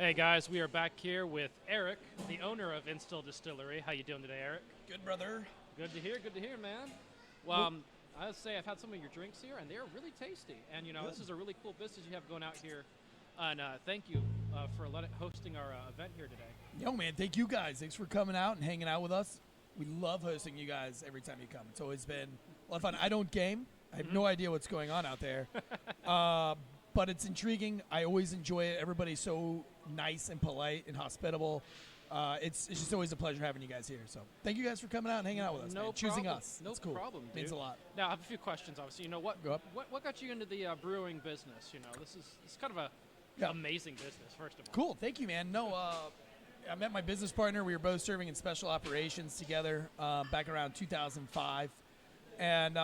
Hey guys, we are back here with Eric, the owner of Instill Distillery. How you doing today, Eric? Good, brother. Good to hear, man. Well, I would say I've had some of your drinks here, and they're really tasty. And this is a really cool business you have going out here. And thank you for hosting our event here today. Yo, man, thank you guys. Thanks for coming out and hanging out with us. We love hosting you guys every time you come. It's always been a lot of fun. I don't game. I have no idea what's going on out there. But it's intriguing. I always enjoy it. Everybody's so nice and polite and hospitable. It's just always a pleasure having you guys here. So thank you guys for coming out and hanging out with us. No man. Choosing problem. us. No It's cool. problem, dude. Means a lot. Now I have a few questions. Obviously, what Go up. what got you into the brewing business? This is kind of a amazing business. First of all, Cool. Thank you, man. No, I met my business partner. We were both serving in special operations together back around 2005, and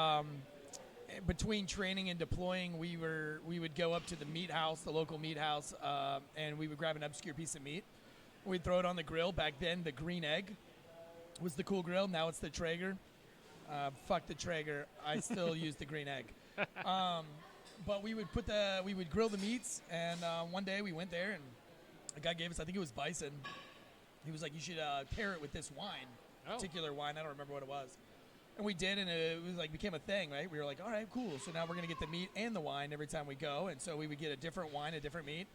between training and deploying, we would go up to the meat house, the local meat house, and we would grab an obscure piece of meat. We'd throw it on the grill. Back then, the green egg was the cool grill. Now it's the Traeger. Fuck the Traeger. I still use the green egg. But we would grill the meats, and one day we went there, and the guy gave us, I think it was bison. He was like, "You should pair it with this wine, particular wine. I don't remember what it was." And we did, and it was like became a thing, right? We were like, "All right, cool. So now we're gonna get the meat and the wine every time we go." And so we would get a different wine, a different meat.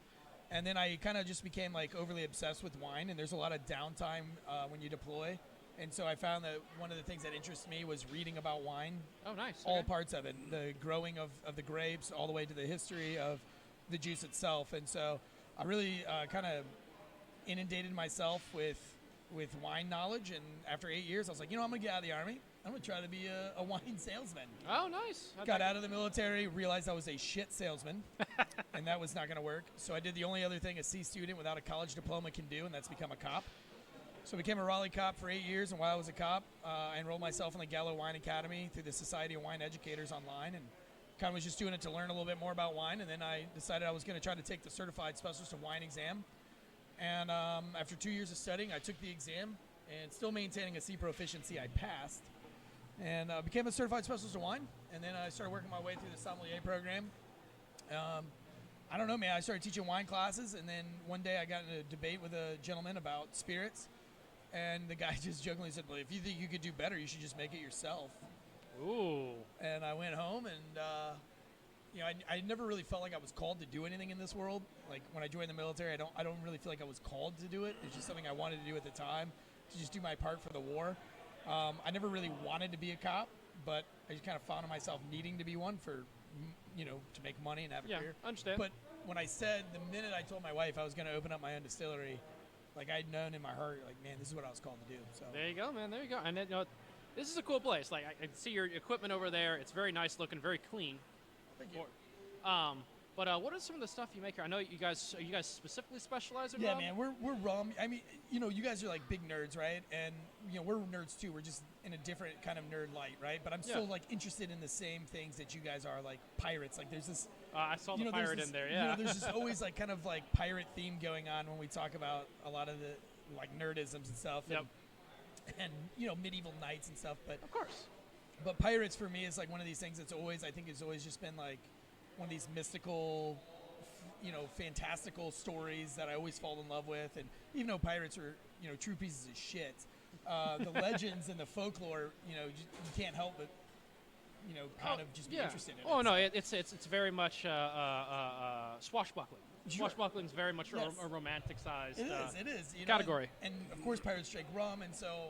And then I kind of just became like overly obsessed with wine. And there's a lot of downtime when you deploy. And so I found that one of the things that interests me was reading about wine. Oh, nice. All Okay. parts of it, the growing of the grapes, all the way to the history of the juice itself. And so I really kind of inundated myself with wine knowledge. And after 8 years, I was like, I'm going to get out of the Army. I'm going to try to be a wine salesman. Oh, nice. Got out of the military, realized I was a shit salesman, and that was not going to work. So I did the only other thing a C student without a college diploma can do, and that's become a cop. So I became a Raleigh cop for 8 years, and while I was a cop, I enrolled myself in the Gallo Wine Academy through the Society of Wine Educators online, and kind of was just doing it to learn a little bit more about wine. And then I decided I was going to try to take the Certified Specialist of Wine exam. And after 2 years of studying, I took the exam, and still maintaining a C proficiency, I passed. And became a Certified Specialist of Wine. And then I started working my way through the sommelier program. I don't know, man. I started teaching wine classes, and then one day I got in a debate with a gentleman about spirits. And the guy just jokingly said, "Well, if you think you could do better, you should just make it yourself." Ooh. And I went home, and I never really felt like I was called to do anything in this world. Like when I joined the military, I don't really feel like I was called to do it. It's just something I wanted to do at the time, to just do my part for the war. I never really wanted to be a cop, but I just kind of found myself needing to be one for, to make money and have a career. I understand. But when I said, the minute I told my wife I was going to open up my own distillery, like I'd known in my heart, like, man, this is what I was called to do. So There you go, man. There you go. And then, this is a cool place. Like I see your equipment over there. It's very nice looking, very clean. Thank you. But what are some of the stuff you make here? I know you guys specifically specialize in Yeah, rum? man, we're rum. I mean, you guys are like big nerds, right? And we're nerds too. We're just in a different kind of nerd light, right? But I'm still like interested in the same things that you guys are, like pirates. Like there's this. I saw the pirate in there. Yeah. There's just always like kind of like pirate theme going on when we talk about a lot of the like nerdisms and stuff. Yep. And medieval knights and stuff. But Of course. But pirates for me is like one of these things that's always, I think, has always just been like one of these mystical, fantastical stories that I always fall in love with. And even though pirates are, true pieces of shit, the legends and the folklore, you can't help but, kind of just be interested in it. Oh no, it's very much swashbuckling. Sure. Swashbuckling is very much Yes. a romanticized. It is. Category. And of course, pirates drink rum, and so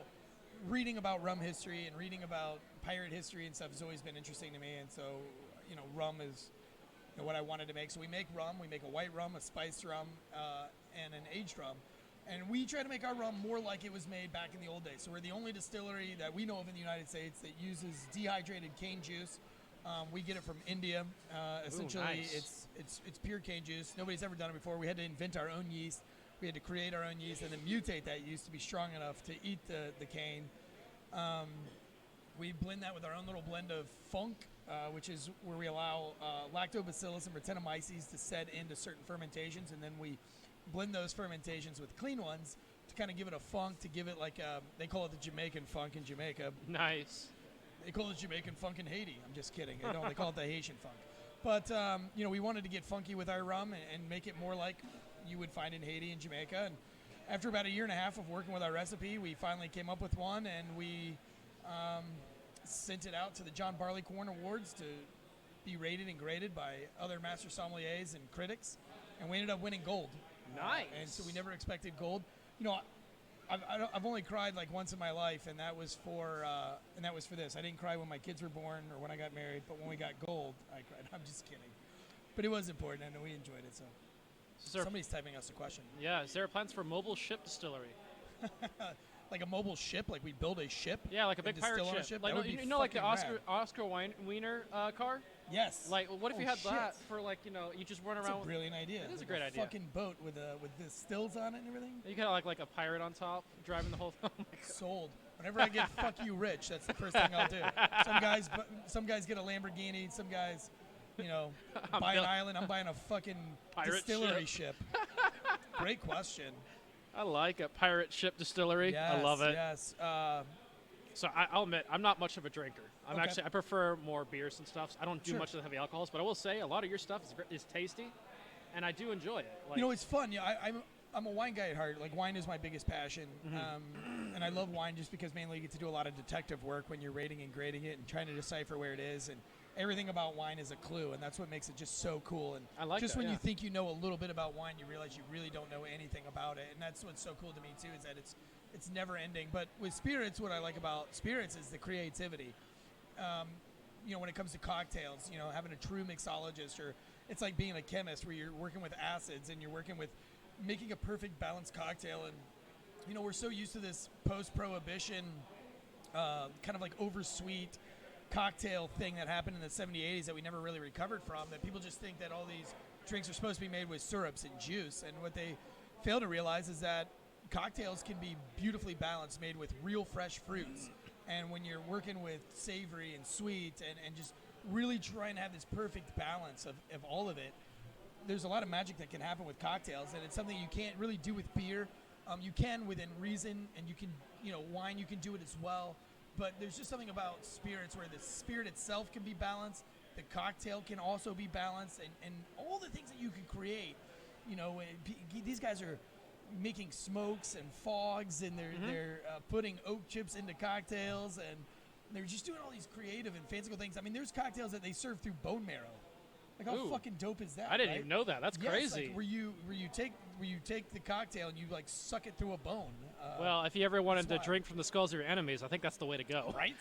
reading about rum history and reading about pirate history and stuff has always been interesting to me. And so, rum is what I wanted to make. So we make rum. We make a white rum, a spiced rum, and an aged rum. And we try to make our rum more like it was made back in the old days. So we're the only distillery that we know of in the United States that uses dehydrated cane juice. We get it from India. Essentially, nice. it's pure cane juice. Nobody's ever done it before. We had to invent our own yeast. We had to create our own yeast and then mutate that yeast to be strong enough to eat the cane. We blend that with our own little blend of funk, which is where we allow lactobacillus and Brettanomyces to set into certain fermentations, and then we blend those fermentations with clean ones to kind of give it a funk, to give it like they call it the Jamaican funk in Jamaica. Nice. They call it Jamaican funk in Haiti. I'm just kidding. They don't. They call it the Haitian funk. But we wanted to get funky with our rum and make it more like you would find in Haiti and Jamaica. And after about a year and a half of working with our recipe, we finally came up with one, and we sent it out to the John Barleycorn Awards to be rated and graded by other master sommeliers and critics, and we ended up winning gold. Nice. And so we never expected gold. You know, I've only cried like once in my life, and that was for this. I didn't cry when my kids were born or when I got married, but when we got gold, I cried. I'm just kidding. But it was important, and we enjoyed it. So somebody's typing us a question. Yeah, is there plans for mobile ship distillery? Like a mobile ship, like we build a ship. Yeah, like a big pirate ship. Like you like the Oscar Wiener car. Yes. Like, what if you had that for like you just run around? That's a brilliant idea. It is like a great idea. Fucking boat with the stills on it and everything. You could have like a pirate on top driving the whole thing. Oh my God. Sold. Whenever I get fuck you rich, that's the first thing I'll do. Some guys get a Lamborghini. Some guys, buy an island. I'm buying a fucking pirate distillery ship. Great question. I like a pirate ship distillery. Yes, I love it. Yes. So I'll admit, I'm not much of a drinker. Okay. I prefer more beers and stuff. I don't do much of the heavy alcohols, but I will say a lot of your stuff is tasty, and I do enjoy it. Like, it's fun. Yeah, I'm a wine guy at heart. Like, wine is my biggest passion, and I love wine just because mainly you get to do a lot of detective work when you're rating and grading it and trying to decipher where it is, and everything about wine is a clue, and that's what makes it just so cool. And I like just that, when you think you know a little bit about wine, you realize you really don't know anything about it, and that's what's so cool to me too, is that it's never ending. But with spirits, what I like about spirits is the creativity. When it comes to cocktails, having a true mixologist, or it's like being a chemist where you're working with acids and you're working with making a perfect balanced cocktail. And we're so used to this post-prohibition kind of like oversweet cocktail thing that happened in the 70s, 80s that we never really recovered from, that people just think that all these drinks are supposed to be made with syrups and juice. And what they fail to realize is that cocktails can be beautifully balanced, made with real fresh fruits. And when you're working with savory and sweet and just really trying to have this perfect balance of all of it, there's a lot of magic that can happen with cocktails, and it's something you can't really do with beer. You can within reason, and you can, wine, you can do it as well. But there's just something about spirits where the spirit itself can be balanced, the cocktail can also be balanced, and all the things that you can create. These guys are making smokes and fogs, and they're putting oak chips into cocktails, and they're just doing all these creative and fanciful things. I mean, there's cocktails that they serve through bone marrow. Like, how fucking dope is that? I didn't even know that. That's crazy. Like, where you take the cocktail and you like suck it through a bone. Well, if you ever wanted to drink from the skulls of your enemies, I think that's the way to go. Right?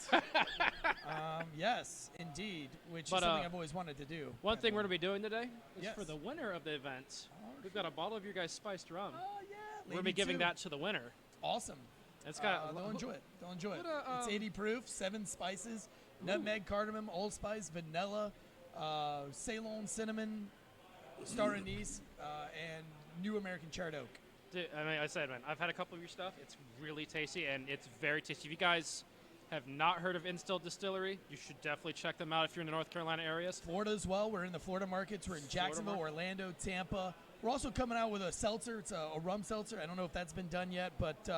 Yes, indeed. Which is something I've always wanted to do. One thing we're going to be doing today is Yes. for the winner of the event. We've got a bottle of your guys' spiced rum. Oh yeah. We're going to be giving that to the winner. Awesome. It's got. They'll enjoy it. They'll enjoy it. What, It's 80 proof, 7 spices, nutmeg, cardamom, allspice, vanilla, Ceylon cinnamon, star anise, and New American charred oak. Dude, I've had a couple of your stuff. It's really tasty, and it's very tasty. If you guys have not heard of Instill Distillery, you should definitely check them out if you're in the North Carolina areas. Florida as well. We're in the Florida markets. We're in Jacksonville, Orlando, Tampa. We're also coming out with a seltzer. It's a rum seltzer. I don't know if that's been done yet, but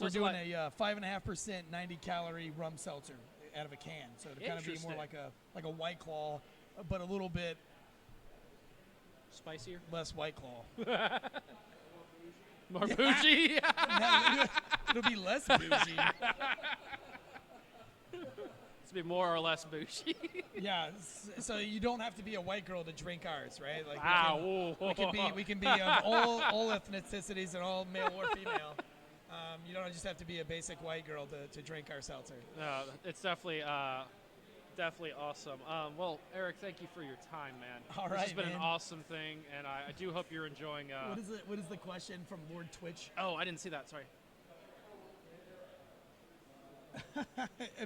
we're doing a 5.5% 90-calorie rum seltzer out of a can. So to kind of be more like a White Claw, but a little bit spicier, less White Claw. More bougie. No, it'll be less bougie. It's be more or less bougie. Yeah, so you don't have to be a white girl to drink ours, right? Like we can be of all ethnicities and all male or female. You don't just have to be a basic white girl to drink our seltzer. No, it's definitely awesome. Well, Eric, thank you for your time, man. All right, this has been man. an awesome thing, and I do hope you're enjoying. What is the question from Lord Twitch? Oh, I didn't see that. Sorry.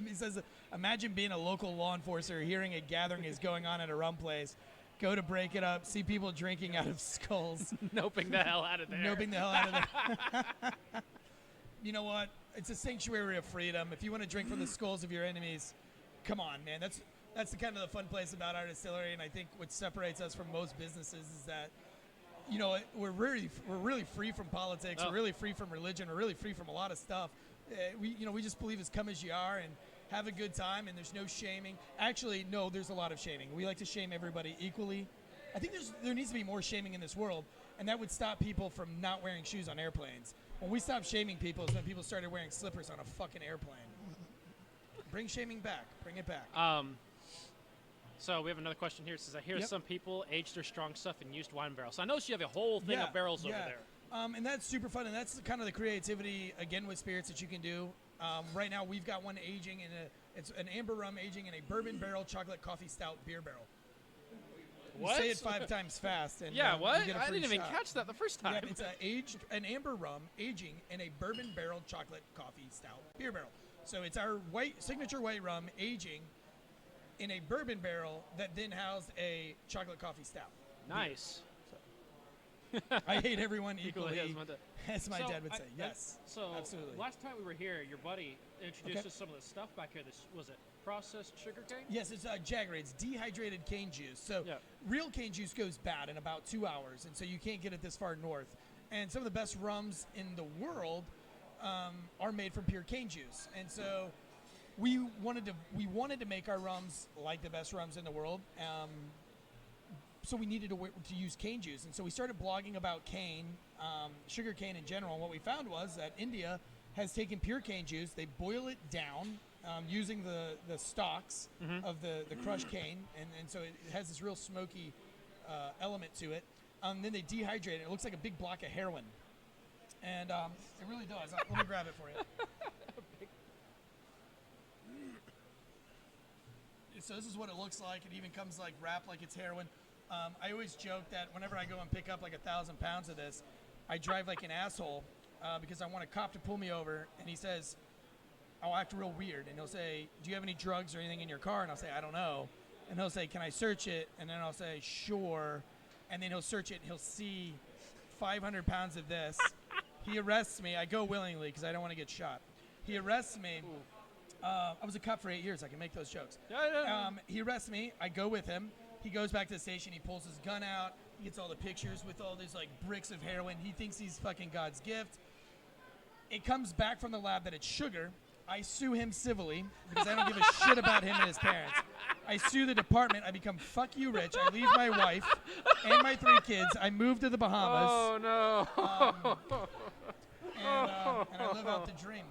He says, imagine being a local law enforcer, hearing a gathering is going on at a rum place, go to break it up, see people drinking out of skulls. Noping the hell out of there. Noping the hell out of there. You know what? It's a sanctuary of freedom. If you want to drink from the skulls of your enemies, come on, man. That's the kind of the fun place about our distillery, and I think what separates us from most businesses is that, we're really free from politics. We're really free from religion. We're really free from a lot of stuff. We just believe as come as you are and have a good time, and there's no shaming. Actually, no, there's a lot of shaming. We like to shame everybody equally, I think there needs to be more shaming in this world, and that would stop people from not wearing shoes on airplanes. When we stopped shaming people is when people started wearing slippers on a fucking airplane. Bring shaming back. Bring it back. So we have another question here. It says, I hear Yep. some people age their strong stuff in used wine barrels. So I noticed you have a whole thing of barrels over there. And that's super fun, and that's kind of the creativity, again, with spirits that you can do. Right now, we've got one aging it's an amber rum aging in a bourbon barrel chocolate coffee stout beer barrel. What? You say it 5 times fast, and Yeah, what? you get a I free didn't even shot. catch that the first time. Yeah, it's an amber rum aging in a bourbon barrel chocolate coffee stout beer barrel. So it's our signature white rum aging in a bourbon barrel that then housed a chocolate coffee stout. Nice. I hate everyone equally, as my So, dad would say. Yes, So absolutely. last time we were here, your buddy introduced Okay. us some of the stuff back here. This was it processed sugar cane? Yes, it's Jaggery. It's dehydrated cane juice. So Yeah. real cane juice goes bad in about 2 hours, and so you can't get it this far north. And some of the best rums in the world are made from pure cane juice. And so we wanted to make our rums like the best rums in the world. So we needed to use cane juice, and so we started blogging about cane, sugar cane in general. And what we found was that India has taken pure cane juice, they boil it down using the stalks of the crushed cane, and so it has this real smoky element to it. Then they dehydrate it. It looks like a big block of heroin, and it really does. Let me grab it for you. So this is what it looks like. It even comes like wrapped like it's heroin. I always joke that whenever I go and pick up like 1,000 pounds of this, I drive like an asshole because I want a cop to pull me over, and he says, I'll act real weird, and he'll say, do you have any drugs or anything in your car? And I'll say, I don't know. And he'll say, can I search it? And then I'll say, sure. And then he'll search it, and he'll see 500 pounds of this. He arrests me. I go willingly because I don't want to get shot. He arrests me. I was a cop for 8 years. I can make those jokes. He arrests me. I go with him. He goes back to the station. He pulls his gun out. He gets all the pictures with all these like bricks of heroin. He thinks he's fucking God's gift. It comes back from the lab that it's sugar. I sue him civilly because I don't give a shit about him and his parents. I sue the department. I become fuck you rich. I leave my wife and my 3 kids. I move to the Bahamas. Oh, no. And I live out the dream.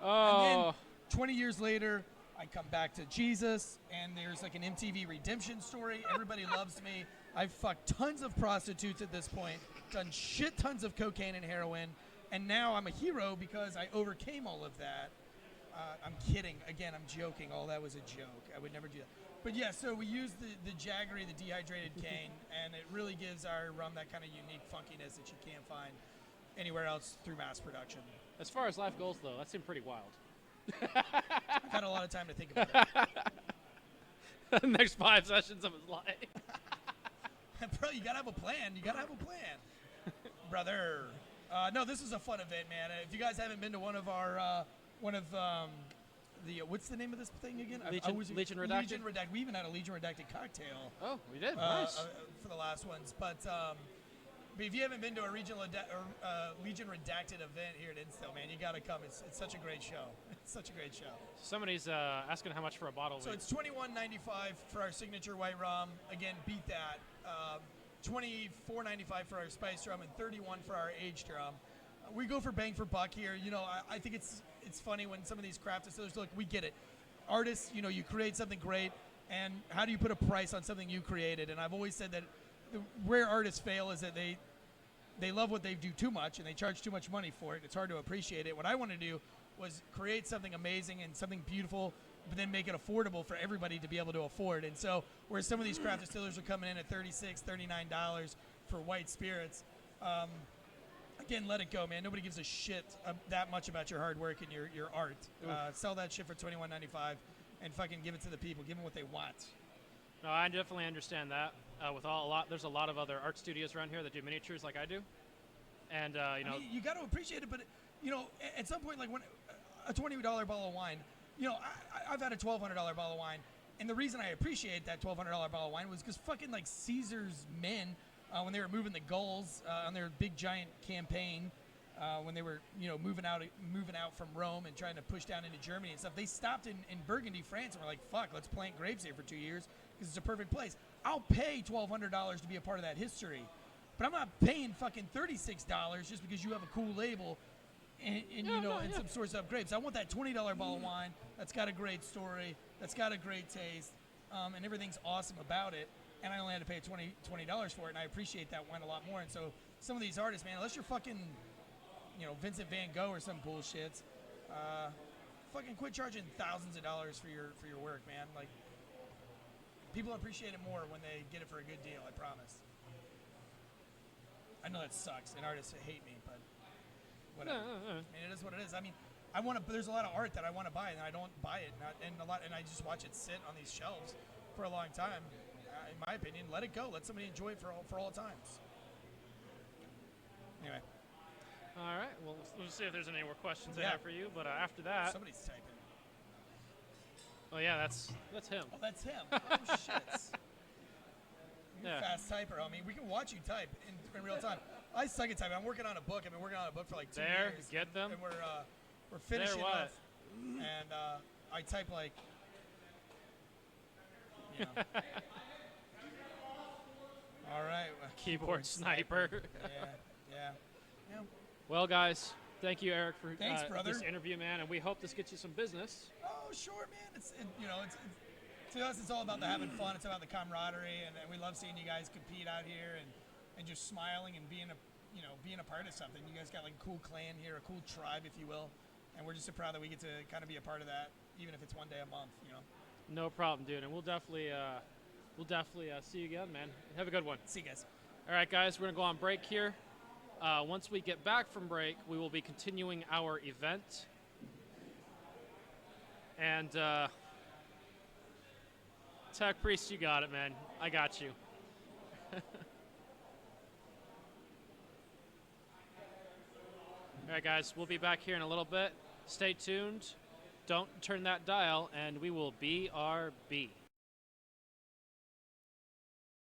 Oh. And then 20 years later, I come back to Jesus, and there's like an MTV redemption story. Everybody loves me. I've fucked tons of prostitutes at this point, done shit tons of cocaine and heroin, and now I'm a hero because I overcame all of that. I'm kidding. Again, I'm joking. All that was a joke. I would never do that. But yeah, so we use the Jaggery, the dehydrated cane, and it really gives our rum that kind of unique funkiness that you can't find anywhere else through mass production. As far as life goes, though, that seemed pretty wild. I've had a lot of time to think about that. The next 5 sessions of his life. Bro, you gotta have a plan. You gotta have a plan, brother. No, this is a fun event, man. If you guys haven't been to one of the what's the name of this thing again? Legion Redacted? Legion Redacted. We even had a Legion Redacted cocktail. Oh, we did. Nice. For the last ones, but if you haven't been to a Legion Redacted event here at Instill, man, you gotta come. It's such a great show. It's such a great show. Somebody's asking how much for a bottle. So it's $21.95 for our signature white rum. Again, beat that. $24.95 for our spiced rum and $31 for our aged rum. We go for bang for buck here. You know, I think it's funny when some of these craft distillers look. We get it. Artists, you know, you create something great, and how do you put a price on something you created? And I've always said that where artists fail is that they love what they do too much and they charge too much money for it. It's hard to appreciate it. What I want to do was create something amazing and something beautiful, but then make it affordable for everybody to be able to afford. And so where some of these craft distillers are coming in at $36, $39 for white spirits, again, let it go, man. Nobody gives a shit that much about your hard work and your art. Sell that shit for $21.95 and fucking give it to the people. Give them what they want. No, I definitely understand that. There's a lot of other art studios around here that do miniatures like I do, and you know, I mean, you got to appreciate it. But you know, at some point, like when a $20 bottle of wine, you know, I've had a $1,200 bottle of wine, and the reason I appreciate that $1,200 bottle of wine was because fucking like Caesar's men, when they were moving the gulls on their big giant campaign, when they were, you know, moving out from Rome and trying to push down into Germany and stuff, they stopped in Burgundy, France, and were like, fuck, let's plant grapes here for 2 years because it's a perfect place. I'll pay $1,200 to be a part of that history, but I'm not paying fucking $36 just because you have a cool label and some source of grapes. I want that $20 bottle of wine that's got a great story, that's got a great taste, and everything's awesome about it. And I only had to pay $20 for it, and I appreciate that wine a lot more. And so some of these artists, man, unless you're fucking, Vincent Van Gogh or some bullshit, fucking quit charging thousands of dollars for your work, man. Like, people appreciate it more when they get it for a good deal, I promise. I know that sucks, and artists hate me, but whatever. I mean, it is what it is. I mean, there's a lot of art that I want to buy, and I don't buy it, and I just watch it sit on these shelves for a long time. In my opinion, let it go. Let somebody enjoy it for all times. Anyway. All right. Well, we'll see if there's any more questions I have for you. But after that, somebody's typing. Oh yeah, that's him. Oh, that's him. Oh shit. You're a fast typer, homie. We can watch you type in real time. I suck at typing. I'm working on a book. I've been working on a book for like 2 years. Get them. And we're finishing off. And I type like. All right. Keyboard sniper. Yeah. Well, guys, thank you, Eric, for this interview, man, and we hope this gets you some business. Oh, sure, man. It's to us, it's all about the having fun. It's about the camaraderie, and we love seeing you guys compete out here and just smiling and being a part of something. You guys got like a cool clan here, a cool tribe, if you will, and we're just so proud that we get to kind of be a part of that, even if it's one day a month. No problem, dude, and we'll definitely see you again, man. Have a good one. See you guys. All right, guys, we're gonna go on break here. Once we get back from break, we will be continuing our event. And Tech Priest, you got it, man. I got you. All right, guys, we'll be back here in a little bit. Stay tuned. Don't turn that dial, and we will BRB.